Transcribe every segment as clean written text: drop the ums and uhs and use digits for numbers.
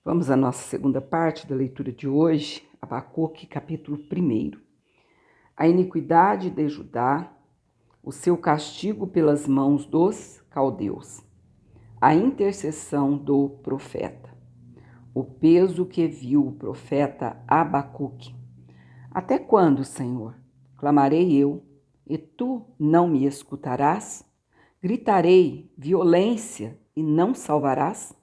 Vamos à nossa segunda parte da leitura de hoje, Abacuque, capítulo 1. A iniquidade de Judá, o seu castigo pelas mãos dos caldeus, a intercessão do profeta, o peso que viu o profeta Abacuque. Até quando, Senhor? Clamarei eu, e tu não me escutarás? Gritarei violência e não salvarás?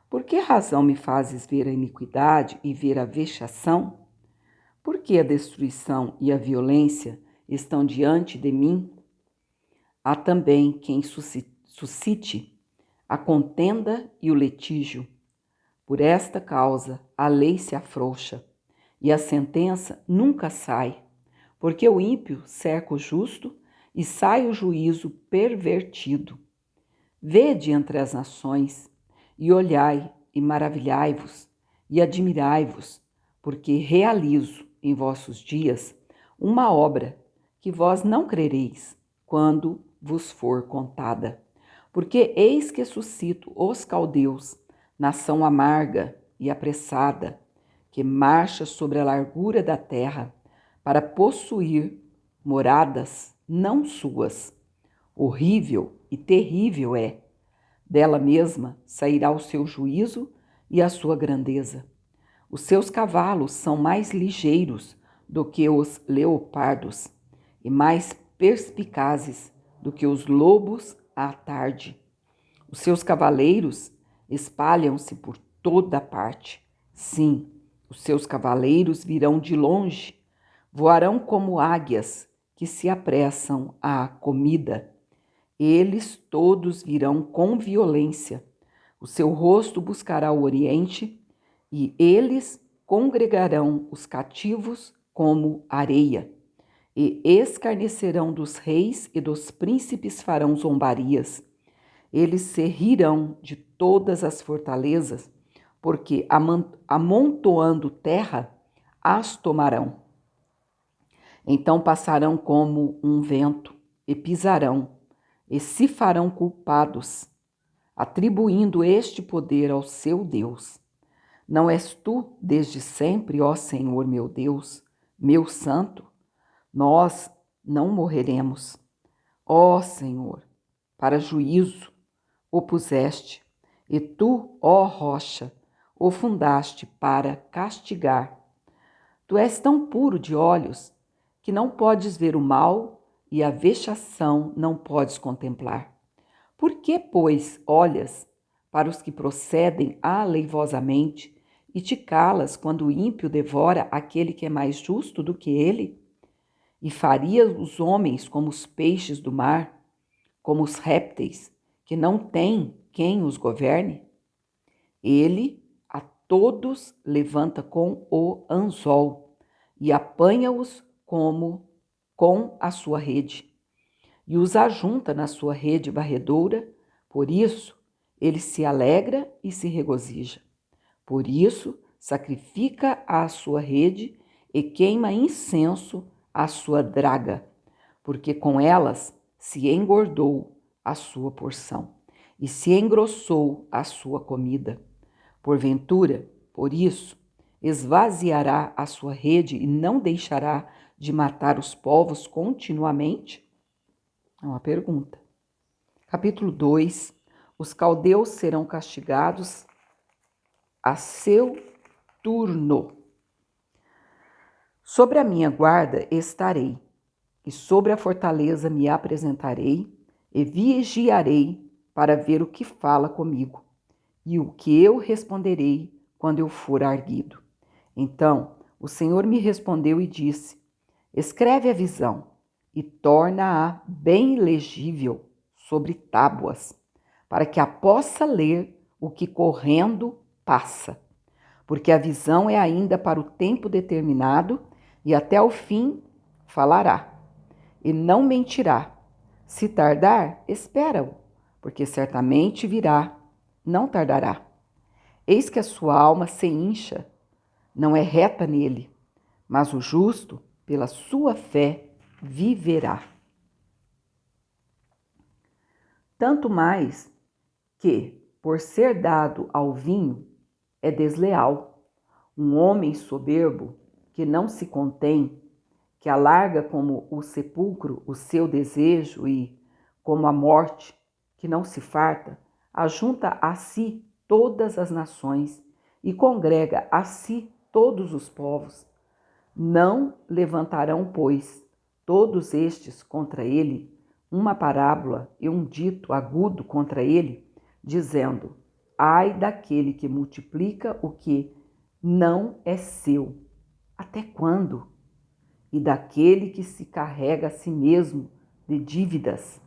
Por que razão me fazes ver a iniquidade e ver a vexação? Por que a destruição e a violência estão diante de mim? Há também quem suscite a contenda e o litígio. Por esta causa a lei se afrouxa e a sentença nunca sai, porque o ímpio cerca o justo e sai o juízo pervertido. Vede entre as nações e olhai e maravilhai-vos e admirai-vos, porque realizo em vossos dias uma obra que vós não crereis quando vos for contada. Porque eis que suscito os caldeus, nação amarga e apressada, que marcha sobre a largura da terra, para possuir moradas não suas. Horrível e terrível é. Dela mesma sairá o seu juízo e a sua grandeza. Os seus cavalos são mais ligeiros do que os leopardos e mais perspicazes do que os lobos à tarde. Os seus cavaleiros espalham-se por toda parte. Sim, os seus cavaleiros virão de longe, voarão como águias que se apressam à comida. Eles todos virão com violência. O seu rosto buscará o oriente, e eles congregarão os cativos como areia. E escarnecerão dos reis e dos príncipes farão zombarias. Eles se rirão de todas as fortalezas, porque amontoando terra, as tomarão. Então passarão como um vento e pisarão, e se farão culpados, atribuindo este poder ao seu Deus. Não és tu desde sempre, ó Senhor meu Deus, meu santo? Nós não morreremos. Ó Senhor, para juízo o puseste, e tu, ó rocha, o fundaste para castigar. Tu és tão puro de olhos que não podes ver o mal e a vexação não podes contemplar. Por que, pois, olhas para os que procedem aleivosamente e te calas quando o ímpio devora aquele que é mais justo do que ele? E faria os homens como os peixes do mar, como os répteis, que não têm quem os governe? Ele a todos levanta com o anzol e apanha-os como com a sua rede, e os ajunta na sua rede varredora. Por isso ele se alegra e se regozija. Por isso sacrifica à sua rede e queima incenso à sua draga, porque com elas se engordou a sua porção e se engrossou a sua comida. Porventura, por isso, esvaziará a sua rede e não deixará de matar os povos continuamente? É uma pergunta. Capítulo 2. Os caldeus serão castigados a seu turno. Sobre a minha guarda estarei, e sobre a fortaleza me apresentarei, e vigiarei para ver o que fala comigo, e o que eu responderei quando eu for arguido. Então o Senhor me respondeu e disse: escreve a visão e torna-a bem legível sobre tábuas, para que a possa ler o que correndo passa. Porque a visão é ainda para o tempo determinado, e até o fim falará, e não mentirá. Se tardar, espera-o, porque certamente virá, não tardará. Eis que a sua alma se incha, não é reta nele, mas o justo, pela sua fé, viverá. Tanto mais que, por ser dado ao vinho, é desleal. Um homem soberbo que não se contém, que alarga como o sepulcro o seu desejo e, como a morte, que não se farta, ajunta a si todas as nações e congrega a si todos os povos. Não levantarão, pois, todos estes contra ele uma parábola e um dito agudo contra ele, dizendo: ai daquele que multiplica o que não é seu. Até quando? E daquele que se carrega a si mesmo de dívidas.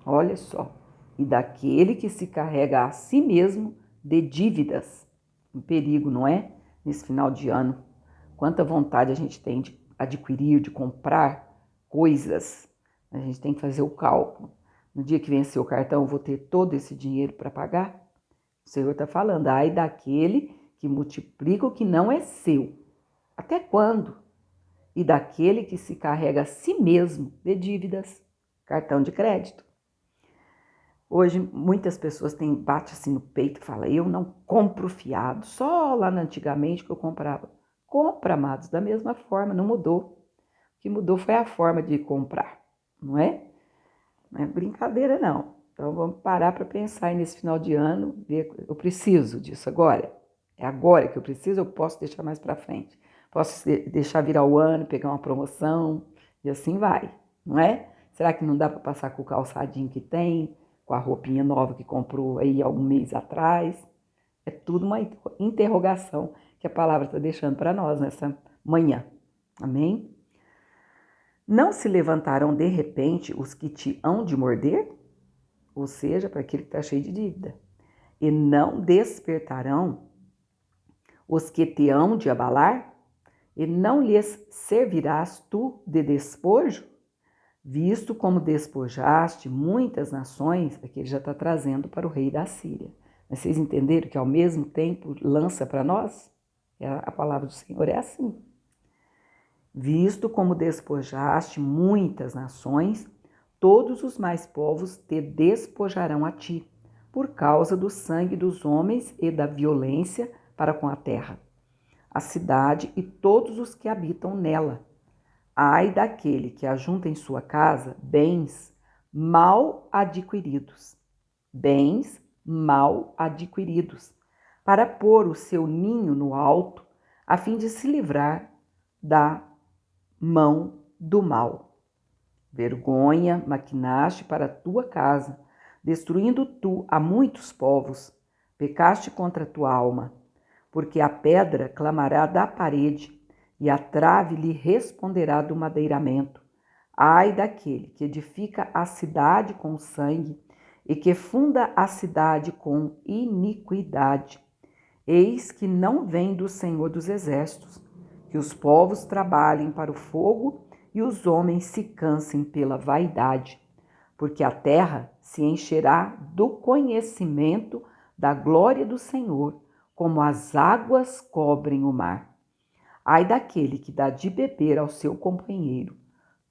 Olha só. E daquele que se carrega a si mesmo de dívidas. Um perigo, não é? Nesse final de ano. Quanta vontade a gente tem de adquirir, de comprar coisas. A gente tem que fazer o cálculo. No dia que vencer o cartão, eu vou ter todo esse dinheiro para pagar? O Senhor está falando, ai daquele que multiplica o que não é seu. Até quando? E daquele que se carrega a si mesmo de dívidas, cartão de crédito. Hoje, muitas pessoas bate assim no peito e falam, eu não compro fiado, só lá antigamente que eu comprava. Compra, amados, da mesma forma, não mudou. O que mudou foi a forma de comprar, não é? Não é brincadeira, não. Então, vamos parar para pensar aí nesse final de ano, ver, eu preciso disso agora. É agora que eu preciso, eu posso deixar mais para frente. Posso deixar virar o ano, pegar uma promoção, e assim vai, não é? Será que não dá para passar com o calçadinho que tem, com a roupinha nova que comprou aí algum mês atrás? É tudo uma interrogação que a palavra está deixando para nós nessa manhã. Amém? Não se levantarão de repente os que te hão de morder? Ou seja, para aquele que está cheio de dívida. E não despertarão os que te hão de abalar? E não lhes servirás tu de despojo? Visto como despojaste muitas nações, aqui ele já está trazendo para o rei da Síria. Mas vocês entenderam que ao mesmo tempo lança para nós? A palavra do Senhor é assim. Visto como despojaste muitas nações, todos os mais povos te despojarão a ti, por causa do sangue dos homens e da violência para com a terra, a cidade e todos os que habitam nela. Ai daquele que ajunta em sua casa bens mal adquiridos, para pôr o seu ninho no alto, a fim de se livrar da mão do mal. Vergonha maquinaste para a tua casa, destruindo tu a muitos povos. Pecaste contra a tua alma, porque a pedra clamará da parede e a trave lhe responderá do madeiramento. Ai daquele que edifica a cidade com sangue e que funda a cidade com iniquidade. Eis que não vem do Senhor dos Exércitos, que os povos trabalhem para o fogo e os homens se cansem pela vaidade, porque a terra se encherá do conhecimento da glória do Senhor, como as águas cobrem o mar. Ai daquele que dá de beber ao seu companheiro,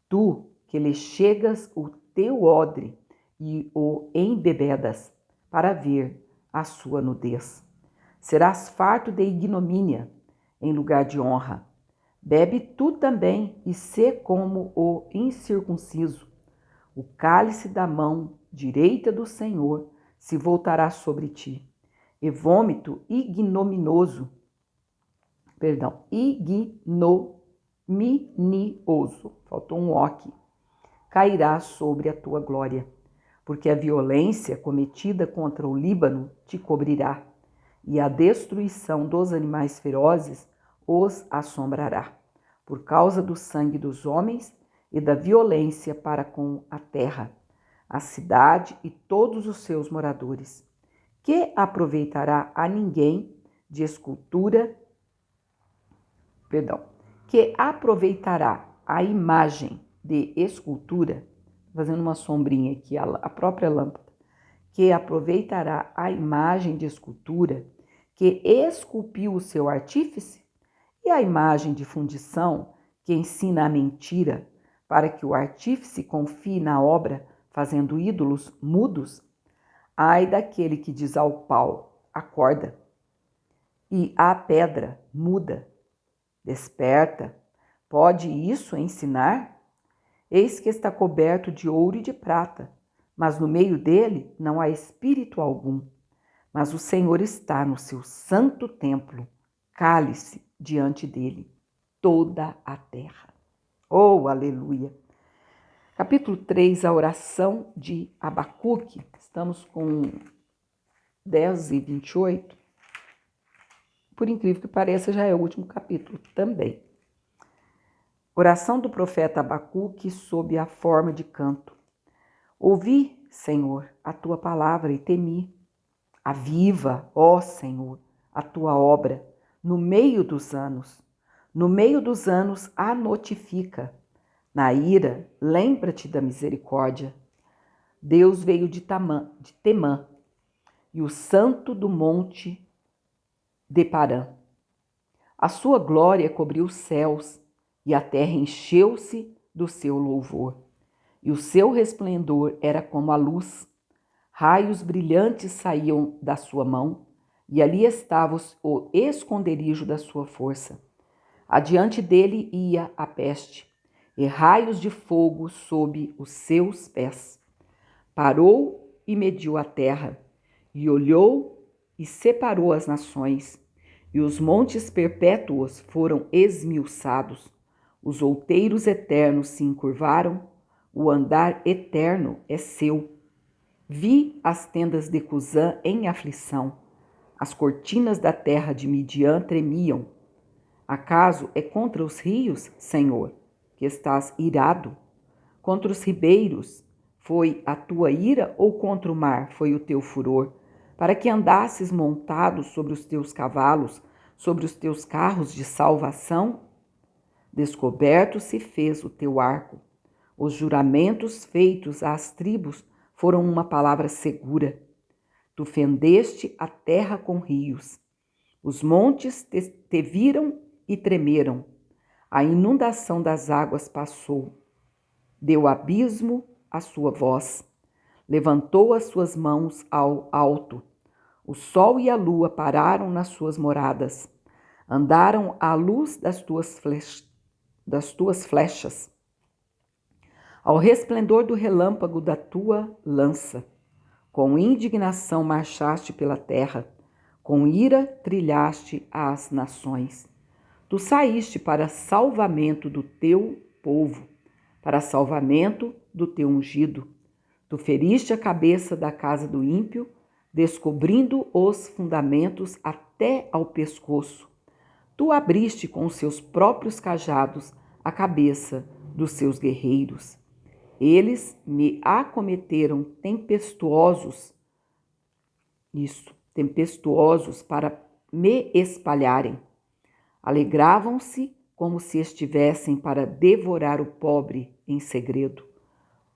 tu que lhe chegas o teu odre e o embebedas, para ver a sua nudez. Serás farto de ignomínia, em lugar de honra. Bebe tu também e sê como o incircunciso. O cálice da mão direita do Senhor se voltará sobre ti, e vômito ignominioso, faltou um O aqui, cairá sobre a tua glória, porque a violência cometida contra o Líbano te cobrirá, e a destruição dos animais ferozes os assombrará, por causa do sangue dos homens e da violência para com a terra, a cidade e todos os seus moradores. Que aproveitará a ninguém de escultura, que aproveitará a imagem de escultura, fazendo uma sombrinha aqui, a própria lâmpada, que aproveitará a imagem de escultura, que esculpiu o seu artífice, e a imagem de fundição, que ensina a mentira, para que o artífice confie na obra, fazendo ídolos mudos. Ai daquele que diz ao pau, acorda, e a pedra muda. Desperta, pode isso ensinar? Eis que está coberto de ouro e de prata, mas no meio dele não há espírito algum. Mas o Senhor está no seu santo templo, cale-se diante dele toda a terra. Oh, aleluia! Capítulo 3, a oração de Abacuque. Estamos com 10 e 28. Por incrível que pareça, já é o último capítulo também. Oração do profeta Abacuque sob a forma de canto. Ouvi, Senhor, a tua palavra e temi. Aviva, ó Senhor, a tua obra no meio dos anos. No meio dos anos a notifica. Na ira, lembra-te da misericórdia. Deus veio de Temã e o santo do monte de Parã. A sua glória cobriu os céus e a terra encheu-se do seu louvor. E o seu resplendor era como a luz. Raios brilhantes saíam da sua mão e ali estava o esconderijo da sua força. Adiante dele ia a peste e raios de fogo sob os seus pés. Parou e mediu a terra, e olhou e separou as nações, e os montes perpétuos foram esmiuçados. Os outeiros eternos se encurvaram, o andar eterno é seu. Vi as tendas de Cusã em aflição, as cortinas da terra de Midian tremiam. Acaso é contra os rios, Senhor, que estás irado? Contra os ribeiros foi a tua ira ou contra o mar foi o teu furor? Para que andasses montado sobre os teus cavalos, sobre os teus carros de salvação? Descoberto se fez o teu arco. Os juramentos feitos às tribos foram uma palavra segura. Tu fendeste a terra com rios. Os montes te viram e tremeram. A inundação das águas passou. Deu abismo a sua voz. Levantou as suas mãos ao alto. O sol e a lua pararam nas suas moradas. Andaram à luz das tuas flechas. Ao resplendor do relâmpago da tua lança. Com indignação marchaste pela terra. Com ira trilhaste as nações. Tu saíste para salvamento do teu povo, para salvamento do teu ungido. Tu feriste a cabeça da casa do ímpio, descobrindo os fundamentos até ao pescoço. Tu abriste com os seus próprios cajados a cabeça dos seus guerreiros. Eles me acometeram tempestuosos para me espalharem. Alegravam-se como se estivessem para devorar o pobre em segredo.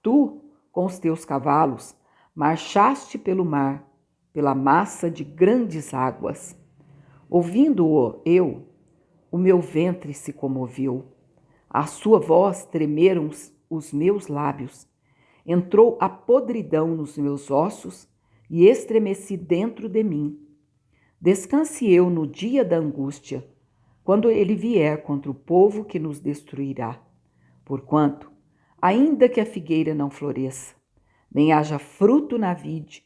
Tu, com os teus cavalos, marchaste pelo mar, pela massa de grandes águas. Ouvindo-o eu, o meu ventre se comoveu. À sua voz tremeram os meus lábios. Entrou a podridão nos meus ossos e estremeci dentro de mim. Descanse eu no dia da angústia, quando ele vier contra o povo que nos destruirá. Porquanto, ainda que a figueira não floresça, nem haja fruto na vide,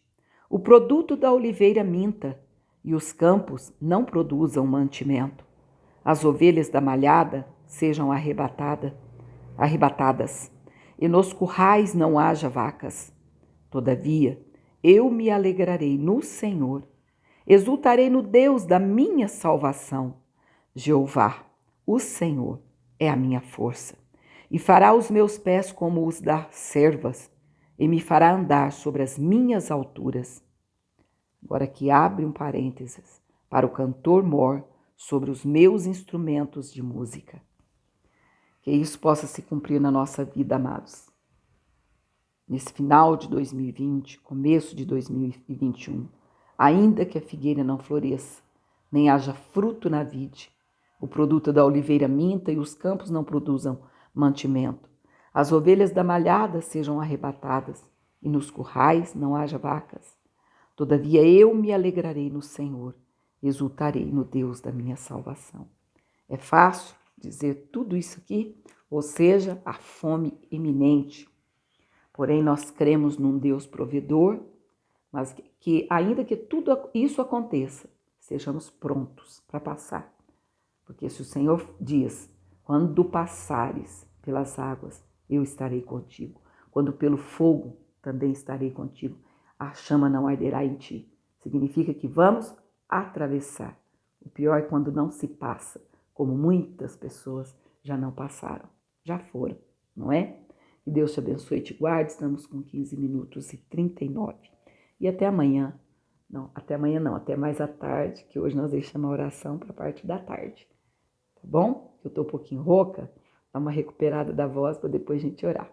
o produto da oliveira minta, e os campos não produzam mantimento, as ovelhas da malhada sejam arrebatadas, e nos currais não haja vacas. Todavia, eu me alegrarei no Senhor, exultarei no Deus da minha salvação. Jeová, o Senhor, é a minha força, e fará os meus pés como os das servas, e me fará andar sobre as minhas alturas. Agora aqui abre um parênteses para o cantor mor sobre os meus instrumentos de música. Que isso possa se cumprir na nossa vida, amados. Nesse final de 2020, começo de 2021, ainda que a figueira não floresça, nem haja fruto na vide, o produto da oliveira minta e os campos não produzam mantimento, as ovelhas da malhada sejam arrebatadas e nos currais não haja vacas. Todavia eu me alegrarei no Senhor, exultarei no Deus da minha salvação. É fácil dizer tudo isso aqui, ou seja, a fome iminente. Porém, nós cremos num Deus provedor, mas que ainda que tudo isso aconteça, sejamos prontos para passar. Porque se o Senhor diz, quando passares pelas águas, eu estarei contigo. Quando pelo fogo, também estarei contigo. A chama não arderá em ti. Significa que vamos atravessar. O pior é quando não se passa, como muitas pessoas já não passaram, já foram, não é? Que Deus te abençoe e te guarde. Estamos com 15 minutos e 39. E até amanhã. Não, até mais à tarde, que hoje nós deixamos a oração para a parte da tarde. Tá bom? Eu tô um pouquinho rouca, dá uma recuperada da voz para depois a gente orar.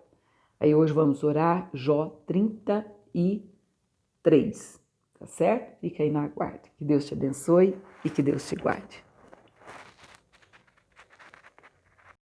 Aí hoje vamos orar Jó 33, tá certo? Fica aí na guarda. Que Deus te abençoe e que Deus te guarde.